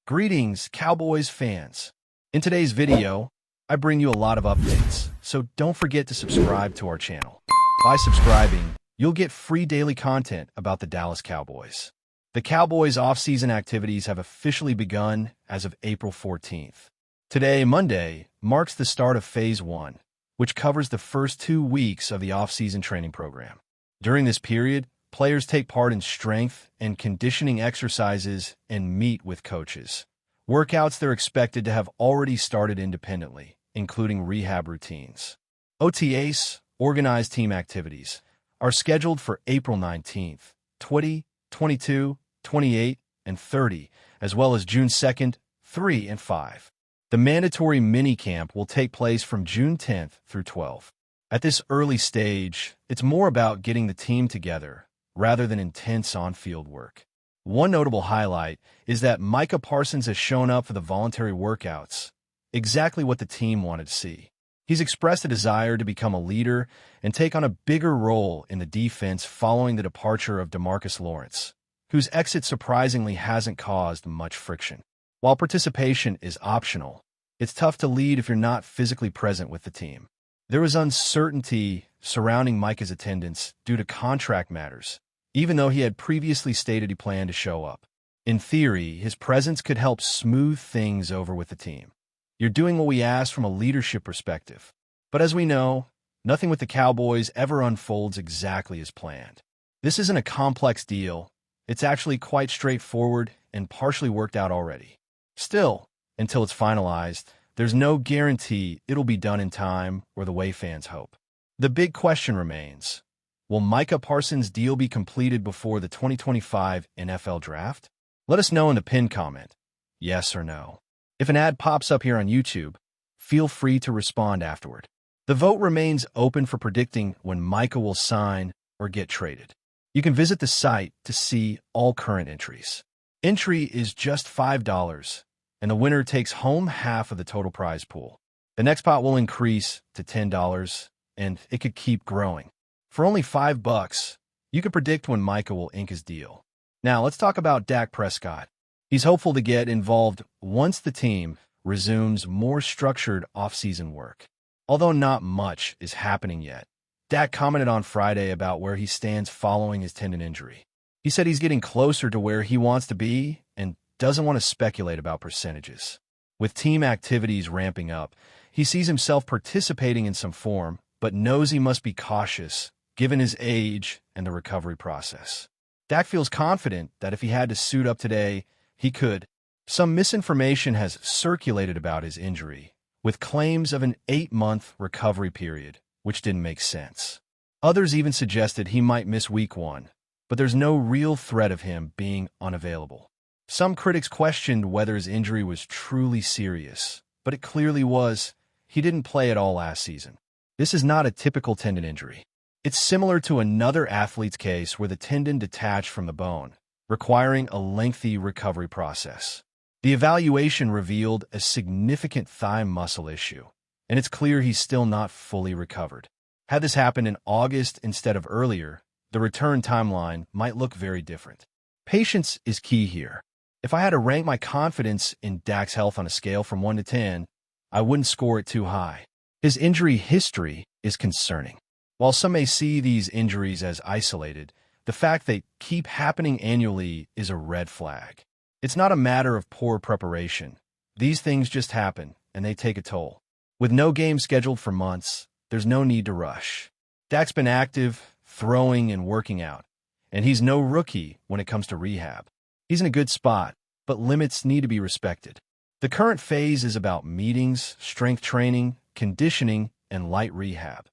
Greetings, Cowboys fans. In today's video, I bring you a lot of updates, so don't forget to subscribe to our channel. By subscribing, you'll get free daily content about the Dallas Cowboys. The Cowboys' off-season activities have officially begun as of April 14th. Today, Monday, marks the start of Phase 1, which covers the first 2 weeks of the off-season training program. During this period, players take part in strength and conditioning exercises and meet with coaches. Workouts they're expected to have already started independently, including rehab routines. OTAs, organized team activities, are scheduled for April 19th, 20, 22, 28, and 30, as well as June 2nd, 3, and 5. The mandatory minicamp will take place from June 10th through 12th. At this early stage, it's more about getting the team together rather than intense on-field work. One notable highlight is that Micah Parsons has shown up for the voluntary workouts, exactly what the team wanted to see. He's expressed a desire to become a leader and take on a bigger role in the defense following the departure of DeMarcus Lawrence, whose exit surprisingly hasn't caused much friction. While participation is optional, it's tough to lead if you're not physically present with the team. There was uncertainty surrounding Micah's attendance due to contract matters, even though he had previously stated he planned to show up. In theory, his presence could help smooth things over with the team. You're doing what we asked from a leadership perspective. But as we know, nothing with the Cowboys ever unfolds exactly as planned. This isn't a complex deal. It's actually quite straightforward and partially worked out already. Still, until it's finalized, there's no guarantee it'll be done in time or the way fans hope. The big question remains, will Micah Parsons' deal be completed before the 2025 NFL Draft? Let us know in the pinned comment, yes or no. If an ad pops up here on YouTube, feel free to respond afterward. The vote remains open for predicting when Micah will sign or get traded. You can visit the site to see all current entries. Entry is just $5, and the winner takes home half of the total prize pool. The next pot will increase to $10, and it could keep growing. For only $5, you can predict when Micah will ink his deal. Now, let's talk about Dak Prescott. He's hopeful to get involved once the team resumes more structured off-season work. Although not much is happening yet, Dak commented on Friday about where he stands following his tendon injury. He said he's getting closer to where he wants to be and doesn't want to speculate about percentages. With team activities ramping up, he sees himself participating in some form, but knows he must be cautious given his age and the recovery process. Dak feels confident that if he had to suit up today, he could. Some misinformation has circulated about his injury, with claims of an 8-month recovery period, which didn't make sense. Others even suggested he might miss Week 1, but there's no real threat of him being unavailable. Some critics questioned whether his injury was truly serious, but it clearly was. He didn't play at all last season. This is not a typical tendon injury. It's similar to another athlete's case where the tendon detached from the bone, requiring a lengthy recovery process. The evaluation revealed a significant thigh muscle issue, and it's clear he's still not fully recovered. Had this happened in August instead of earlier, the return timeline might look very different. Patience is key here. If I had to rank my confidence in Dak's health on a scale from 1 to 10, I wouldn't score it too high. His injury history is concerning. While some may see these injuries as isolated, the fact they keep happening annually is a red flag. It's not a matter of poor preparation. These things just happen, and they take a toll. With no game scheduled for months, there's no need to rush. Dak's been active, throwing, and working out, and he's no rookie when it comes to rehab. He's in a good spot, but limits need to be respected. The current phase is about meetings, strength training, conditioning, and light rehab,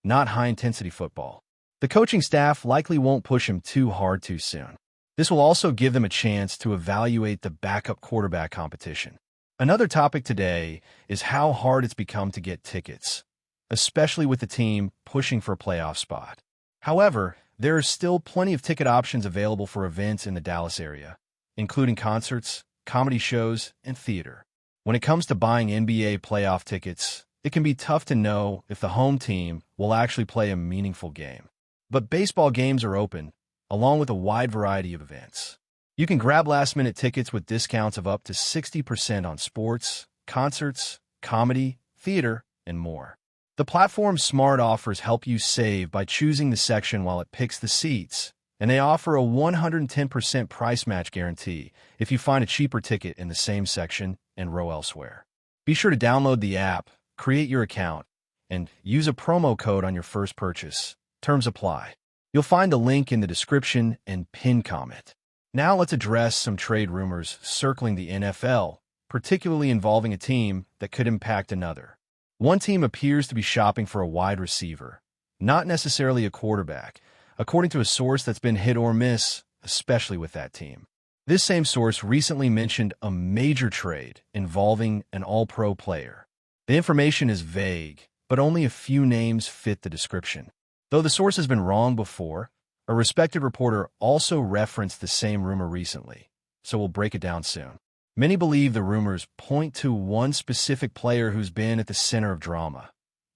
not high-intensity football. The coaching staff likely won't push him too hard too soon. This will also give them a chance to evaluate the backup quarterback competition. Another topic today is how hard it's become to get tickets, especially with the team pushing for a playoff spot. However, there are still plenty of ticket options available for events in the Dallas area, including concerts, comedy shows, and theater. When it comes to buying NBA playoff tickets, it can be tough to know if the home team will actually play a meaningful game. But baseball games are open, along with a wide variety of events. You can grab last-minute tickets with discounts of up to 60% on sports, concerts, comedy, theater, and more. The platform's smart offers help you save by choosing the section while it picks the seats, and they offer a 110% price match guarantee if you find a cheaper ticket in the same section and row elsewhere. Be sure to download the app, create your account, and use a promo code on your first purchase. Terms apply. You'll find the link in the description and pinned comment. Now let's address some trade rumors circling the NFL, particularly involving a team that could impact another. One team appears to be shopping for a wide receiver, not necessarily a quarterback, according to a source that's been hit or miss, especially with that team. This same source recently mentioned a major trade involving an all-pro player. The information is vague, but only a few names fit the description. Though the source has been wrong before, a respected reporter also referenced the same rumor recently, so we'll break it down soon. Many believe the rumors point to one specific player who's been at the center of drama,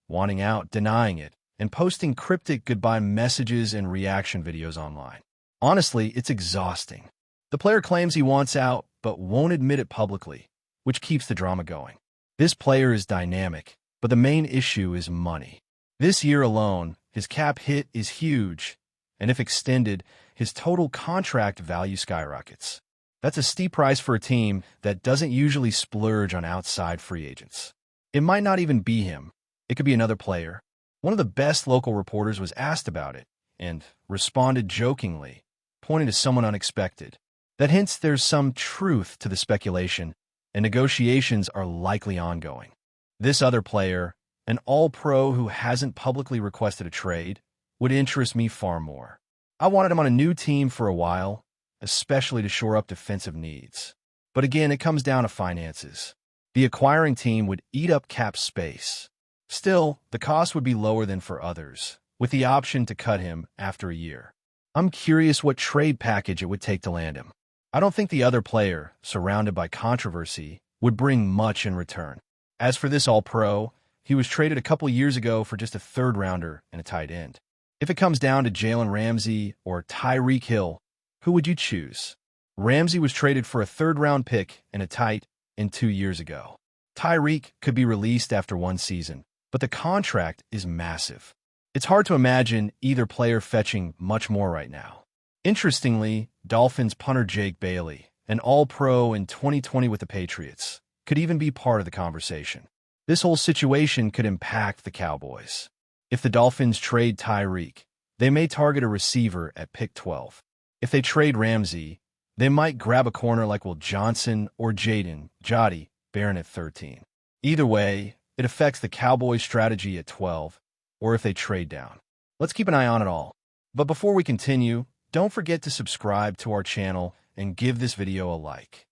wanting out, denying it, and posting cryptic goodbye messages and reaction videos online. Honestly, it's exhausting. The player claims he wants out, but won't admit it publicly, which keeps the drama going. This player is dynamic, but the main issue is money. This year alone, his cap hit is huge, and if extended, his total contract value skyrockets. That's a steep price for a team that doesn't usually splurge on outside free agents. It might not even be him. It could be another player. One of the best local reporters was asked about it and responded jokingly, pointing to someone unexpected. That hints there's some truth to the speculation, and negotiations are likely ongoing. This other player, an all-pro who hasn't publicly requested a trade, would interest me far more. I wanted him on a new team for a while, especially to shore up defensive needs. But again, it comes down to finances. The acquiring team would eat up cap space. Still, the cost would be lower than for others, with the option to cut him after a year. I'm curious what trade package it would take to land him. I don't think the other player, surrounded by controversy, would bring much in return. As for this all-pro, he was traded a couple years ago for just a third-rounder and a tight end. If it comes down to Jalen Ramsey or Tyreek Hill, who would you choose? Ramsey was traded for a third-round pick and a tight end 2 years ago. Tyreek could be released after one season, but the contract is massive. It's hard to imagine either player fetching much more right now. Interestingly, Dolphins punter Jake Bailey, an all-pro in 2020 with the Patriots, could even be part of the conversation. This whole situation could impact the Cowboys. If the Dolphins trade Tyreek, they may target a receiver at pick 12. If they trade Ramsey, they might grab a corner like Will Johnson or Jody Barron at 13. Either way, it affects the Cowboys' strategy at 12, or if they trade down. Let's keep an eye on it all. But before we continue, don't forget to subscribe to our channel and give this video a like.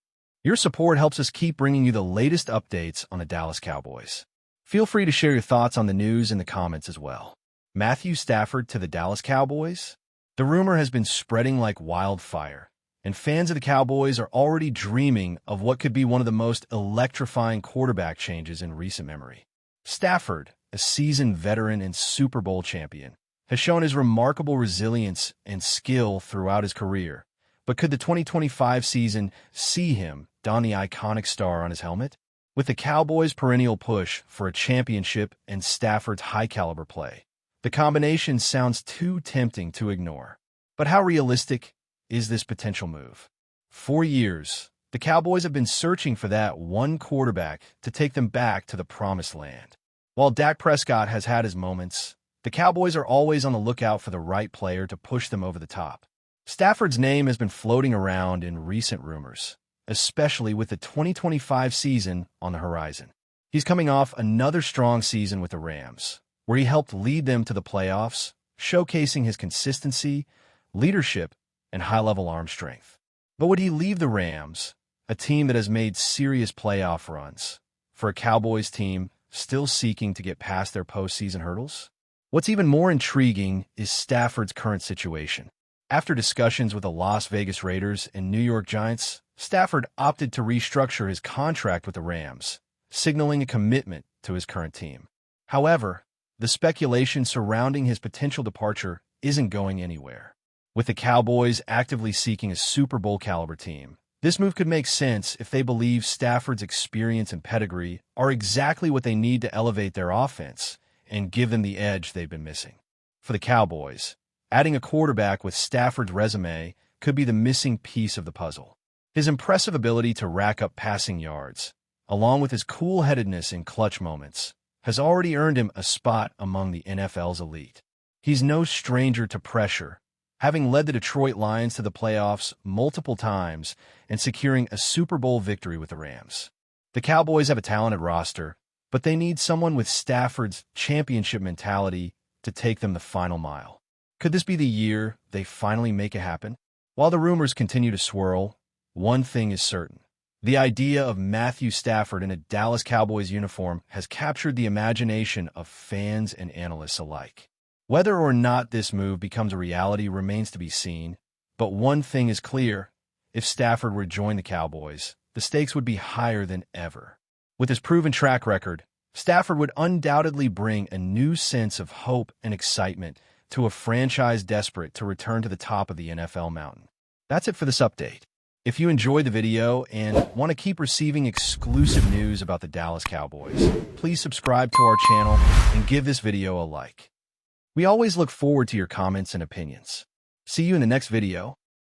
Your support helps us keep bringing you the latest updates on the Dallas Cowboys. Feel free to share your thoughts on the news in the comments as well. Matthew Stafford to the Dallas Cowboys? The rumor has been spreading like wildfire, and fans of the Cowboys are already dreaming of what could be one of the most electrifying quarterback changes in recent memory. Stafford, a seasoned veteran and Super Bowl champion, has shown his remarkable resilience and skill throughout his career. But could the 2025 season see him don the iconic star on his helmet? With the Cowboys' perennial push for a championship and Stafford's high-caliber play, the combination sounds too tempting to ignore. But how realistic is this potential move? For years, the Cowboys have been searching for that one quarterback to take them back to the promised land. While Dak Prescott has had his moments, the Cowboys are always on the lookout for the right player to push them over the top. Stafford's name has been floating around in recent rumors, especially with the 2025 season on the horizon. He's coming off another strong season with the Rams, where he helped lead them to the playoffs, showcasing his consistency, leadership, and high-level arm strength. But would he leave the Rams, a team that has made serious playoff runs, for a Cowboys team still seeking to get past their postseason hurdles? What's even more intriguing is Stafford's current situation. After discussions with the Las Vegas Raiders and New York Giants, Stafford opted to restructure his contract with the Rams, signaling a commitment to his current team. However, the speculation surrounding his potential departure isn't going anywhere. With the Cowboys actively seeking a Super Bowl caliber team, this move could make sense if they believe Stafford's experience and pedigree are exactly what they need to elevate their offense and give them the edge they've been missing. For the Cowboys, adding a quarterback with Stafford's resume could be the missing piece of the puzzle. His impressive ability to rack up passing yards, along with his cool-headedness in clutch moments, has already earned him a spot among the NFL's elite. He's no stranger to pressure, having led the Detroit Lions to the playoffs multiple times and securing a Super Bowl victory with the Rams. The Cowboys have a talented roster, but they need someone with Stafford's championship mentality to take them the final mile. Could this be the year they finally make it happen? While the rumors continue to swirl, one thing is certain. The idea of Matthew Stafford in a Dallas Cowboys uniform has captured the imagination of fans and analysts alike. Whether or not this move becomes a reality remains to be seen, but one thing is clear. If Stafford were to join the Cowboys, the stakes would be higher than ever. With his proven track record, Stafford would undoubtedly bring a new sense of hope and excitement to a franchise desperate to return to the top of the NFL mountain. That's it for this update. If you enjoyed the video and want to keep receiving exclusive news about the Dallas Cowboys, please subscribe to our channel and give this video a like. We always look forward to your comments and opinions. See you in the next video.